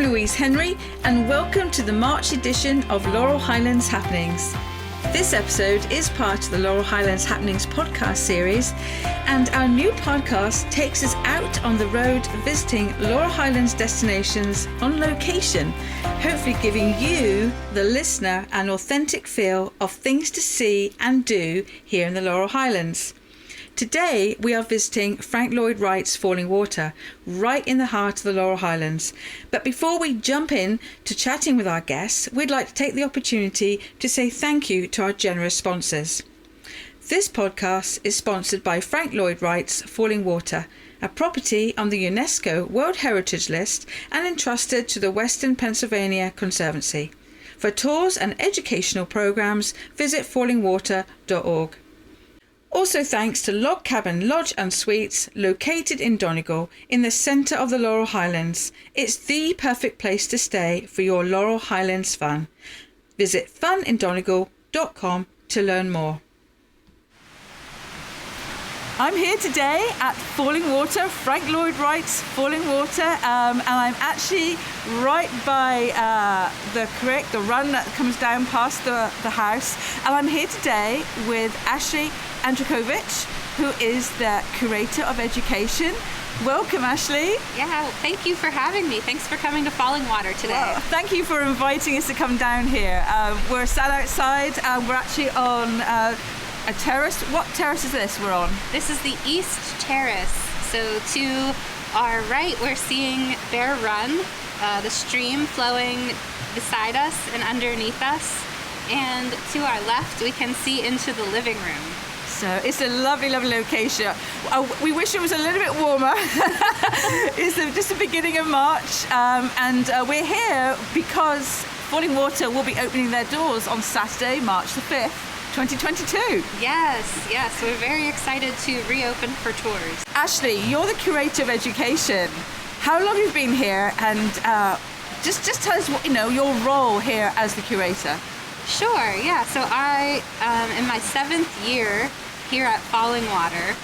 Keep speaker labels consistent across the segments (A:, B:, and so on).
A: Louise Henry, and welcome to the March edition of Laurel Highlands Happenings. This episode is part of the Laurel Highlands Happenings podcast series, and our new podcast takes us out on the road visiting Laurel Highlands destinations on location, hopefully giving you, the listener, an authentic feel of things to see and do here in the Laurel Highlands. Today we are visiting Frank Lloyd Wright's Fallingwater, right in the heart of the Laurel Highlands. But before we jump in to chatting with our guests, we'd like to take the opportunity to say thank you to our generous sponsors. This podcast is sponsored by Frank Lloyd Wright's Fallingwater, a property on the UNESCO World Heritage List and entrusted to the Western Pennsylvania Conservancy. For tours and educational programs, visit fallingwater.org. Also thanks to Log Cabin Lodge and Suites, located in Donegal, in the centre of the Laurel Highlands. It's the perfect place to stay for your Laurel Highlands fun. Visit funindonegal.com to learn more. I'm here today at Fallingwater, Frank Lloyd Wright's Fallingwater, and I'm actually right by the run that comes down past the house. And I'm here today with Ashley Andrykovitch, who is the curator of education. Welcome, Ashley.
B: Yeah, thank you for having me. Thanks for coming to Fallingwater today.
A: Well, thank you for inviting us to come down here. We're sat outside, and we're actually on a terrace. What terrace is this we're on?
B: This is the East Terrace. So to our right, we're seeing Bear Run, the stream flowing beside us and underneath us. And to our left, we can see into the living room.
A: So it's a lovely, lovely location. We wish it was a little bit warmer. It's just the beginning of March, and we're here because Fallingwater will be opening their doors on Saturday, March the 5th. 2022.
B: Yes, we're very excited to reopen for tours.
A: Ashley, you're the curator of education. How long have you been here? And just tell us what your role here as the curator.
B: Sure. Yeah. So I am in my 7th year here at Fallingwater,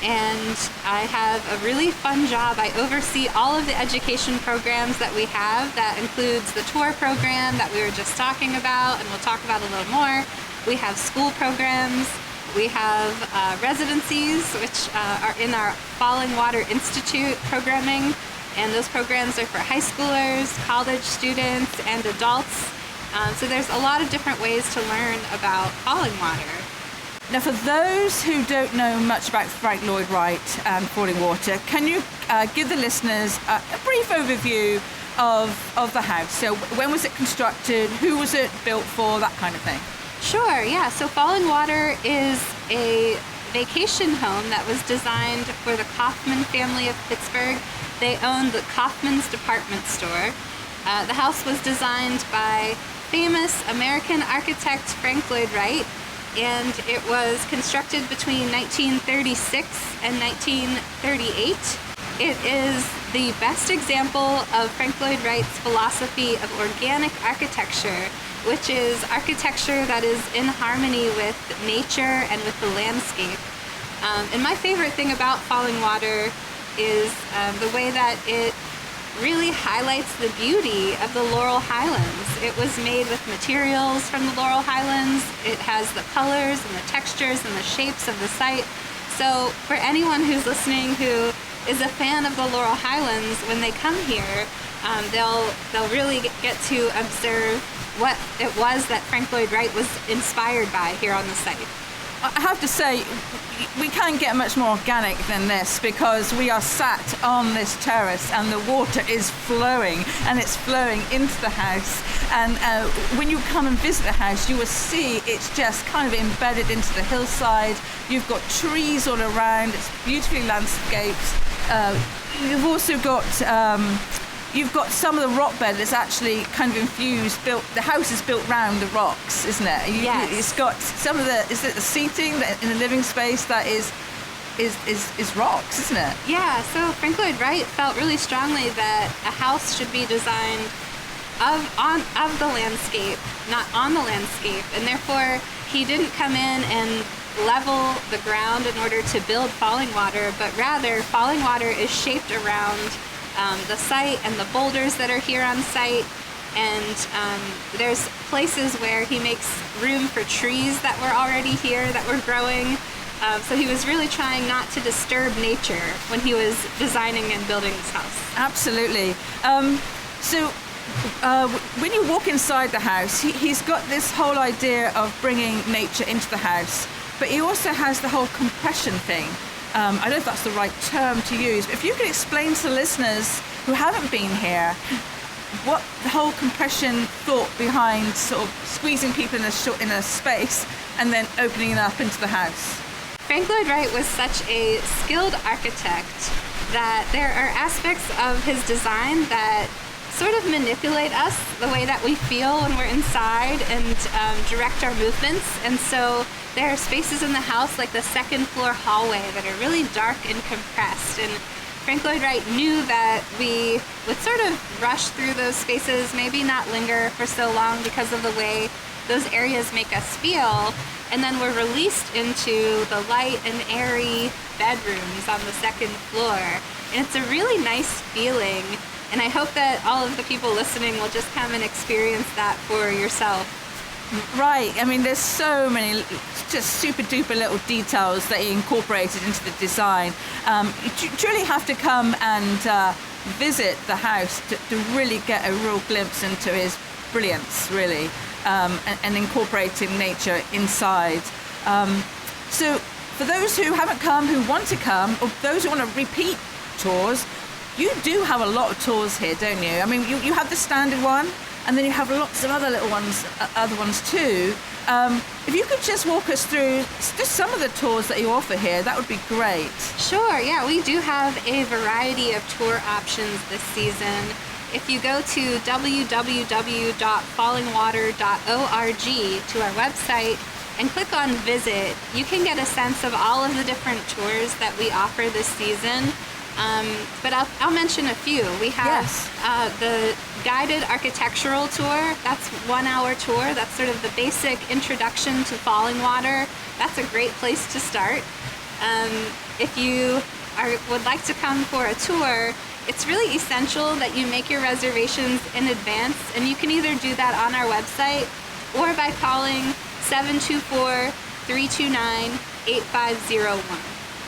B: and I have a really fun job. I oversee all of the education programs that we have. That includes the tour program that we were just talking about, and we'll talk about a little more. We have school programs, we have residencies, which are in our Fallingwater Institute programming, and those programs are for high schoolers, college students, and adults. So there's a lot of different ways to learn about Fallingwater.
A: Now, for those who don't know much about Frank Lloyd Wright and Fallingwater, can you give the listeners a brief overview of the house? So when was it constructed, who was it built for, that kind of thing?
B: Sure, yeah. So Fallingwater is a vacation home that was designed for the Kaufman family of Pittsburgh. They owned the Kaufman's department store. The house was designed by famous American architect Frank Lloyd Wright, and it was constructed between 1936 and 1938. It is the best example of Frank Lloyd Wright's philosophy of organic architecture, which is architecture that is in harmony with nature and with the landscape. And my favorite thing about Fallingwater is the way that it really highlights the beauty of the Laurel Highlands. It was made with materials from the Laurel Highlands. It has the colors and the textures and the shapes of the site. So for anyone who's listening who is a fan of the Laurel Highlands, when they come here, they'll really get to observe what it was that Frank Lloyd Wright was inspired by here on the site.
A: I have to say, we can't get much more organic than this, because we are sat on this terrace and the water is flowing, and it's flowing into the house. And when you come and visit the house, you will see it's just kind of embedded into the hillside. You've got trees all around. It's beautifully landscaped. You've also got some of the rock bed that's actually kind of infused. The house is built round the rocks, isn't it?
B: Yes.
A: It's got some of the seating in the living space that is rocks, isn't it?
B: Yeah. So Frank Lloyd Wright felt really strongly that a house should be designed of the landscape, not on the landscape, and therefore he didn't come in and level the ground in order to build Fallingwater, but rather Fallingwater is shaped around the site and the boulders that are here on site. And there's places where he makes room for trees that were already here that were growing. So he was really trying not to disturb nature when he was designing and building this house.
A: Absolutely. When you walk inside the house, he's got this whole idea of bringing nature into the house, but he also has the whole compression thing. I don't know if that's the right term to use, but if you could explain to the listeners who haven't been here what the whole compression thought behind sort of squeezing people in a space and then opening it up into the house.
B: Frank Lloyd Wright was such a skilled architect that there are aspects of his design that sort of manipulate us the way that we feel when we're inside and direct our movements. And so there are spaces in the house like the second floor hallway that are really dark and compressed. And Frank Lloyd Wright knew that we would sort of rush through those spaces, maybe not linger for so long because of the way those areas make us feel. And then we're released into the light and airy bedrooms on the second floor. And it's a really nice feeling. And I hope that all of the people listening will just come and experience that for yourself.
A: Right. I mean, there's so many just super duper little details that he incorporated into the design. You truly have to come and visit the house to really get a real glimpse into his brilliance, really, and incorporating nature inside. So for those who haven't come, who want to come, or those who want to repeat tours, you do have a lot of tours here, don't you? I mean, you have the standard one, and then you have lots of other little ones, other ones too. If you could just walk us through just some of the tours that you offer here, that would be great.
B: Sure, yeah, we do have a variety of tour options this season. If you go to www.fallingwater.org to our website and click on Visit, you can get a sense of all of the different tours that we offer this season. But I'll mention a few. We have the guided architectural tour. That's 1 hour tour. That's sort of the basic introduction to Fallingwater. That's a great place to start. If you would like to come for a tour, it's really essential that you make your reservations in advance, and you can either do that on our website or by calling 724-329-8501.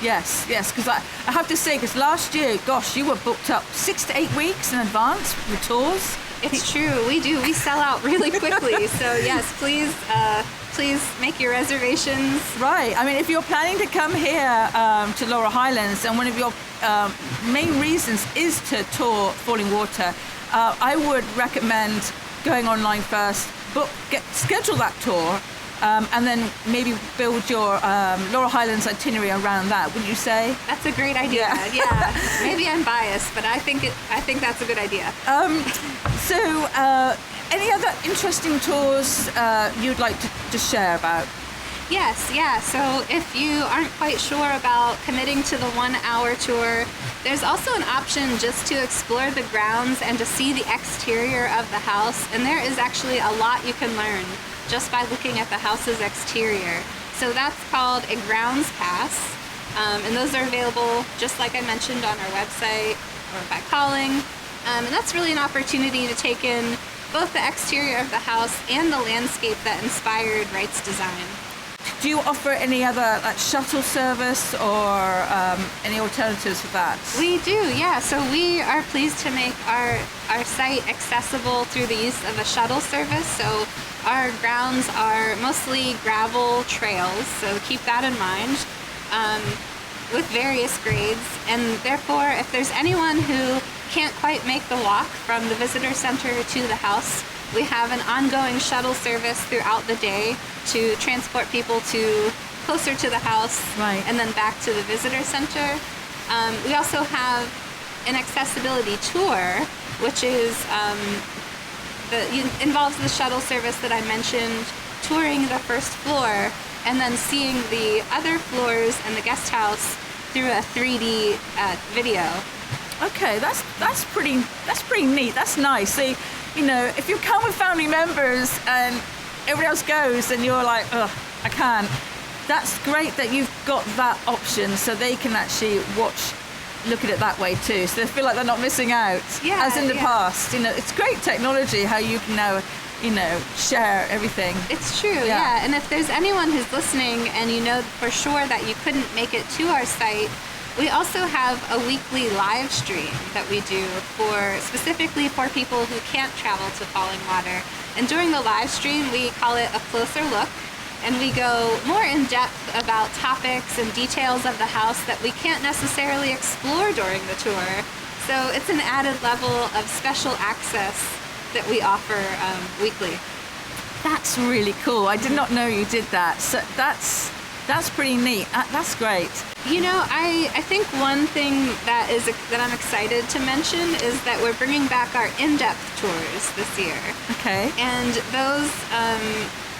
A: Yes, because I have to say, because last year, gosh, you were booked up 6 to 8 weeks in advance with tours.
B: It's true, we do. We sell out really quickly. So yes, please make your reservations.
A: Right. I mean, if you're planning to come here to Laurel Highlands, and one of your main reasons is to tour Fallingwater, I would recommend going online first, schedule that tour. And then maybe build your Laurel Highlands itinerary around that, wouldn't you say?
B: That's a great idea. Yeah. Maybe I'm biased, but I think that's a good idea.
A: So, any other interesting tours you'd like to share about?
B: Yes, yeah. So if you aren't quite sure about committing to the 1 hour tour, there's also an option just to explore the grounds and to see the exterior of the house. And there is actually a lot you can learn just by looking at the house's exterior. So that's called a grounds pass. And those are available, just like I mentioned, on our website or by calling. And that's really an opportunity to take in both the exterior of the house and the landscape that inspired Wright's design.
A: Do you offer any other shuttle service or any alternatives for that?
B: We do, yeah. So we are pleased to make our site accessible through the use of a shuttle service. So our grounds are mostly gravel trails, so keep that in mind, with various grades. And therefore, if there's anyone who can't quite make the walk from the visitor center to the house, we have an ongoing shuttle service throughout the day to transport people closer to the house,
A: right,
B: and then back to the visitor center. We also have an accessibility tour, which is involves the shuttle service that I mentioned, touring the first floor, and then seeing the other floors and the guest house through a 3D video.
A: Okay, that's pretty neat. That's nice. So, if you come with family members and everybody else goes and you're like, ugh, I can't. That's great that you've got that option so they can actually watch look at it that way too, so they feel like they're not missing out. As in the past, it's great technology how you can now, share everything.
B: It's true, yeah. And if there's anyone who's listening and you know for sure that you couldn't make it to our site, we also have a weekly live stream that we do specifically for people who can't travel to Fallingwater. And during the live stream, we call it a closer look, and we go more in depth about topics and details of the house that we can't necessarily explore during the tour. So it's an added level of special access that we offer weekly.
A: That's really cool. I did not know you did that. So that's pretty neat. That's great.
B: I think one thing that I'm excited to mention is that we're bringing back our in-depth tours this year.
A: Okay.
B: And those,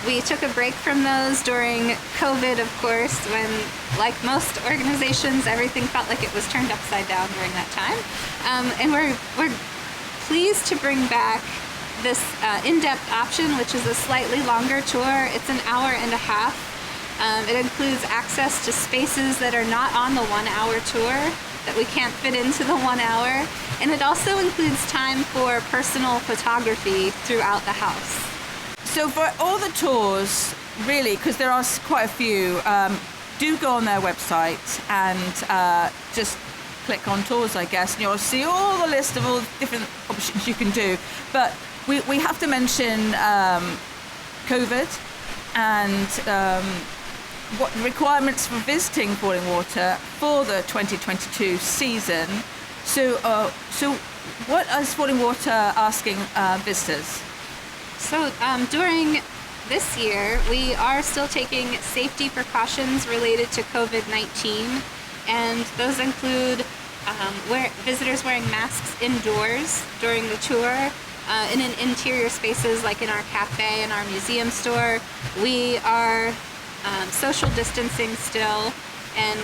B: we took a break from those during COVID, of course, when, like most organizations, everything felt like it was turned upside down during that time. And we're pleased to bring back this in-depth option, which is a slightly longer tour. It's an hour and a half. It includes access to spaces that are not on the 1 hour tour that we can't fit into the 1 hour. And it also includes time for personal photography throughout the house.
A: So for all the tours, really, because there are quite a few, do go on their website and just click on tours, I guess, and you'll see all the list of all the different options you can do. But we have to mention COVID and what requirements for visiting Fallingwater for the 2022 season. So what is Fallingwater asking visitors?
B: So during this year, we are still taking safety precautions related to COVID-19, and those include visitors wearing masks indoors during the tour, in interior spaces like in our cafe and our museum store. We are social distancing still, and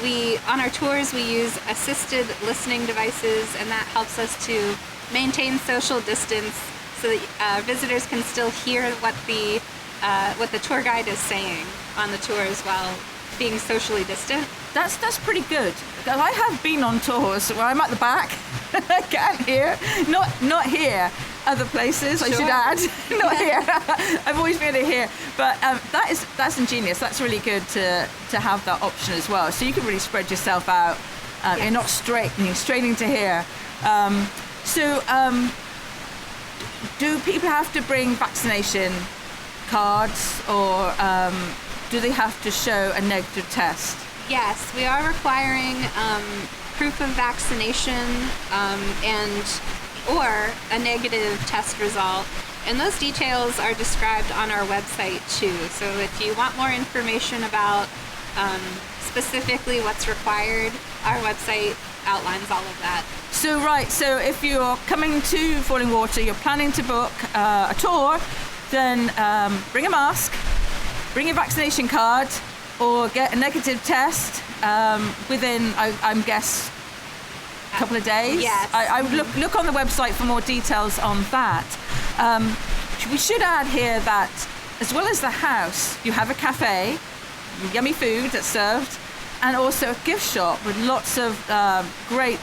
B: on our tours we use assisted listening devices, and that helps us to maintain social distance so that visitors can still hear what the tour guide is saying on the tour as well, being socially distant.
A: That's pretty good. I have been on tours where I'm at the back and I can't hear. Not here. Other places, sure. I should add. Not here. I've always been able to hear. But that's ingenious. That's really good to have that option as well. So you can really spread yourself out. Yes. You're not straining to here. Do people have to bring vaccination cards, or do they have to show a negative test?
B: Yes, we are requiring proof of vaccination or a negative test result. And those details are described on our website too. So if you want more information about specifically what's required, our website outlines all of that.
A: So if you're coming to Fallingwater, you're planning to book a tour, then bring a mask, bring a vaccination card, or get a negative test within, I guess, a couple of days.
B: Yes.
A: I would look on the website for more details on that. We should add here that as well as the house, you have a cafe, yummy food that's served, and also a gift shop with lots of great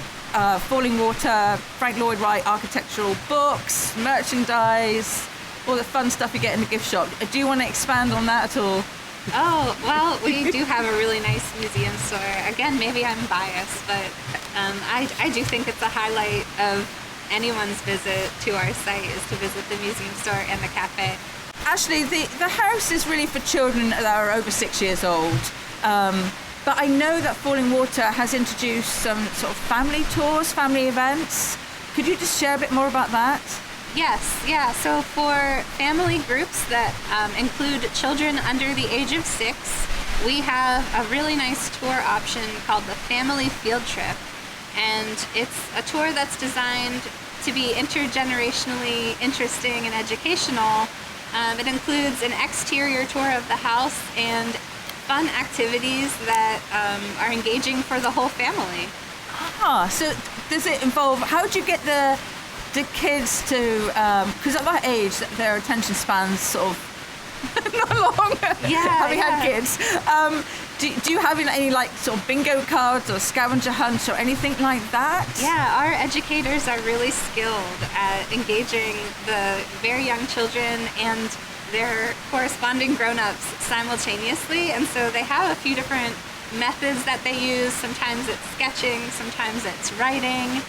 A: Fallingwater, Frank Lloyd Wright architectural books, merchandise, all the fun stuff you get in the gift shop. Do you want to expand on that at all?
B: Oh, well, we do have a really nice museum store. Again, maybe I'm biased, but I do think it's a highlight of anyone's visit to our site is to visit the museum store and the cafe.
A: Ashley, the house is really for children that are over 6 years old. But I know that Fallingwater has introduced some sort of family tours, family events. Could you just share a bit more about that?
B: Yes, yeah. So for family groups that include children under the age of 6, we have a really nice tour option called the Family Field Trip. And it's a tour that's designed to be intergenerationally interesting and educational. It includes an exterior tour of the house and fun activities that are engaging for the whole family.
A: So does it involve, how do you get the kids to, because at that age their attention spans sort of Not long. Having
B: Yeah.
A: had kids. Do you have any like sort of bingo cards or scavenger hunts or anything like that?
B: Yeah, our educators are really skilled at engaging the very young children and their corresponding grown-ups simultaneously, and so they have a few different methods that they use. Sometimes it's sketching, sometimes it's writing.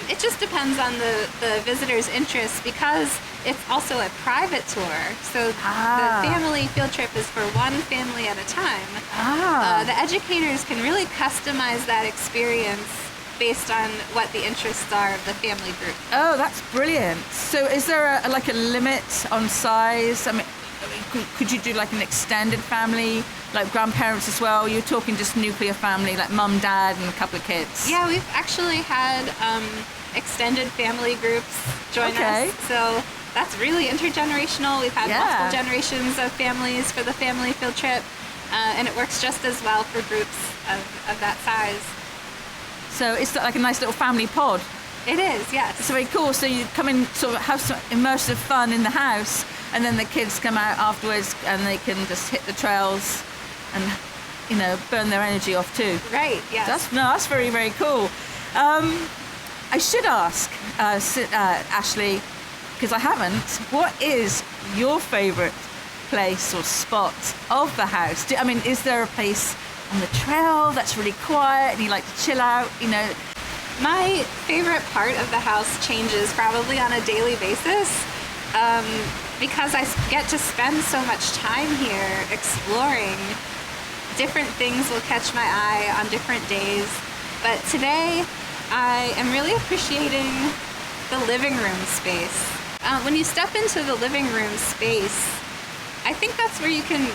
B: It just depends on the visitor's interest, because it's also a private tour. So the family field trip is for one family at a time. The educators can really customize that experience based on what the interests are of the family group.
A: Oh, that's brilliant. So is there a limit on size? I mean, could you do like an extended family, like grandparents as well? You're talking just nuclear family, like mum, dad, and a couple of kids?
B: Yeah, we've actually had extended family groups join us. So that's really intergenerational. We've had multiple generations of families for the family field trip, and it works just as well for groups of that size.
A: So it's like a nice little family pod.
B: It is, yes.
A: It's very cool. So you come in, sort of have some immersive fun in the house, and then the kids come out afterwards and they can just hit the trails and, burn their energy off too.
B: Right, yes.
A: That's very, very cool. I should ask, Ashley, because I haven't, what is your favourite place or spot of the house? Is there a place on the trail that's really quiet and you like to chill out,
B: My favorite part of the house changes probably on a daily basis, because I get to spend so much time here exploring. Different things will catch my eye on different days, but today I am really appreciating the living room space. When you step into the living room space, I think that's where you can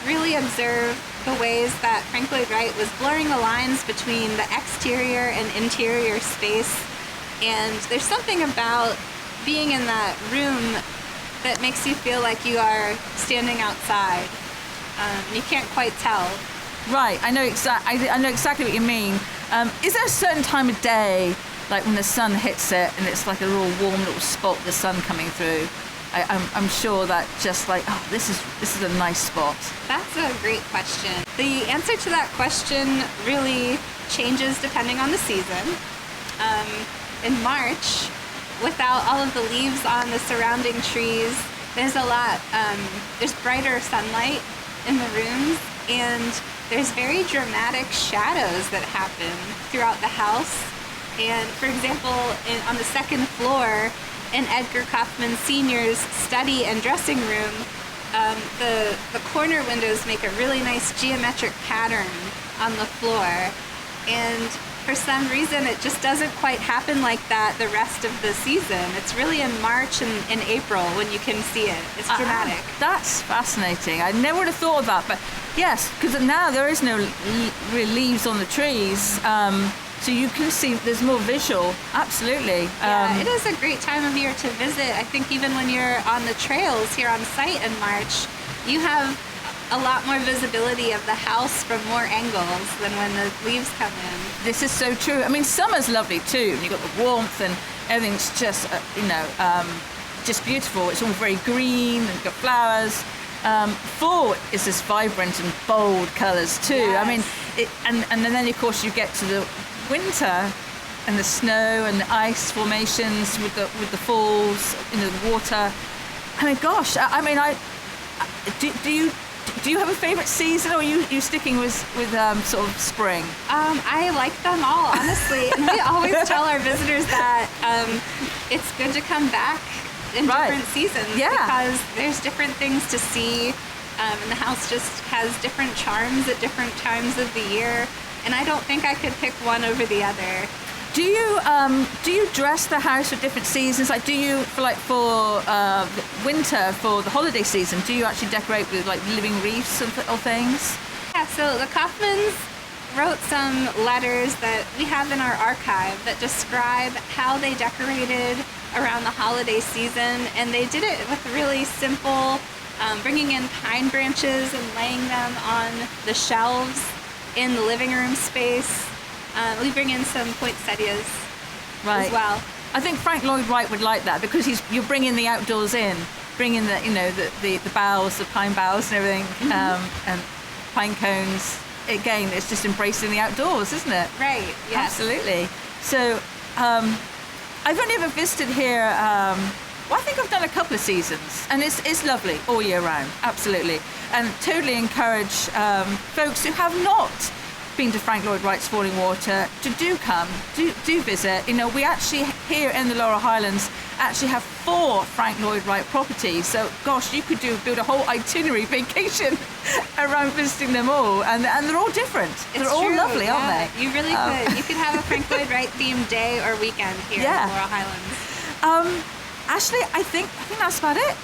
B: really observe the ways that Frank Lloyd Wright was blurring the lines between the exterior and interior space. And there's something about being in that room that makes you feel like you are standing outside. You can't quite tell.
A: Right, I know exactly what you mean. Is there a certain time of day, like when the sun hits it and it's like a real warm little spot, the sun coming through? I'm sure that just like, this is a nice spot. That's
B: a great question. The answer to that question really changes depending on the season. In March, without all of the leaves on the surrounding trees, there's brighter sunlight in the rooms, and there's very dramatic shadows that happen throughout the house. And for example, on the second floor, in Edgar Kaufman Sr.'s study and dressing room, the corner windows make a really nice geometric pattern on the floor. And for some reason, it just doesn't quite happen like that the rest of the season. It's really in March and in April when you can see it. It's dramatic.
A: That's fascinating. I never would have thought of that, but yes, because now there is no real leaves on the trees. So you can see there's more visual. Absolutely.
B: Yeah, it is a great time of year to visit. I think even when you're on the trails here on site in March, you have a lot more visibility of the house from more angles than when the leaves come in.
A: This is so true. Summer's lovely too. You've got the warmth and everything's just, just beautiful. It's all very green and you've got flowers. Fall is this vibrant and bold colours too.
B: Yes.
A: And then of course you get to the winter and the snow and the ice formations with the falls, the water. Do you have a favourite season, or are you sticking with sort of spring?
B: I like them all, honestly, and we always tell our visitors that it's good to come back in different seasons because there's different things to see, and the house just has different charms at different times of the year. And I don't think I could pick one over the other.
A: Do you dress the house for different seasons? Like, do you for winter, for the holiday season, do you actually decorate with like living wreaths or things?
B: Yeah. So the Kaufmans wrote some letters that we have in our archive that describe how they decorated around the holiday season, and they did it with really simple, bringing in pine branches and laying them on the shelves in the living room space. We bring in some poinsettias as well.
A: I think Frank Lloyd Wright would like that because you're bringing the outdoors in. bring in the boughs, the pine boughs and everything, and pine cones. Again, it's just embracing the outdoors, isn't it?
B: Right. Yes.
A: Absolutely. So I've only ever visited here. I think I've done a couple of seasons, and it's lovely all year round. Absolutely, and totally encourage folks who have not been to Frank Lloyd Wright's Fallingwater to do visit. We actually here in the Laurel Highlands actually have 4 Frank Lloyd Wright properties. So gosh, you could build a whole itinerary vacation around visiting them all, and they're all different. They're all
B: true,
A: lovely, aren't they?
B: You really could. You could have a Frank Lloyd Wright themed day or weekend here in the Laurel Highlands.
A: Ashley, I think that's about it.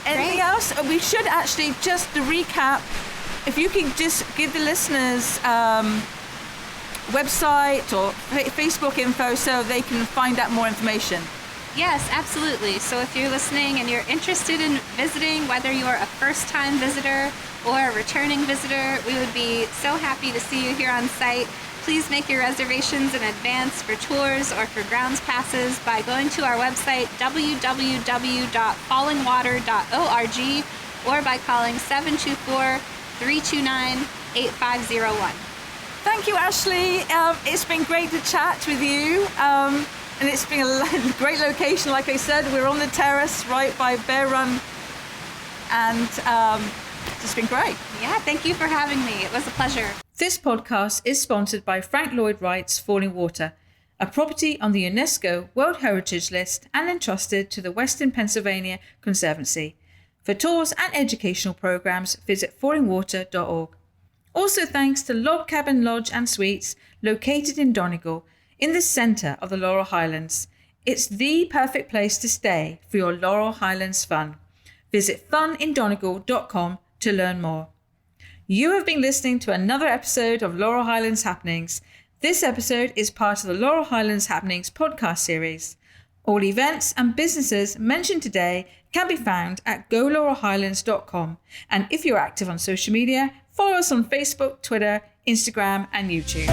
A: Anything else? We should actually just to recap. If you can just give the listeners website or Facebook info so they can find out more information.
B: Yes, absolutely. So if you're listening and you're interested in visiting, whether you're a first-time visitor or a returning visitor, we would be so happy to see you here on site. Please make your reservations in advance for tours or for grounds passes by going to our website, www.fallingwater.org, or by calling 724-329-8501.
A: Thank you, Ashley. It's been great to chat with you. And it's been a great location. Like I said, we're on the terrace right by Bear Run. And it's been great.
B: Yeah, thank you for having me. It was a pleasure.
A: This podcast is sponsored by Frank Lloyd Wright's Fallingwater, a property on the UNESCO World Heritage List and entrusted to the Western Pennsylvania Conservancy. For tours and educational programs, visit fallingwater.org. Also thanks to Log Cabin Lodge and Suites, located in Donegal, in the centre of the Laurel Highlands. It's the perfect place to stay for your Laurel Highlands fun. Visit funindonegal.com to learn more. You have been listening to another episode of Laurel Highlands Happenings. This episode is part of the Laurel Highlands Happenings podcast series. All events and businesses mentioned today can be found at golaurelhighlands.com. And if you're active on social media, follow us on Facebook, Twitter, Instagram, and YouTube.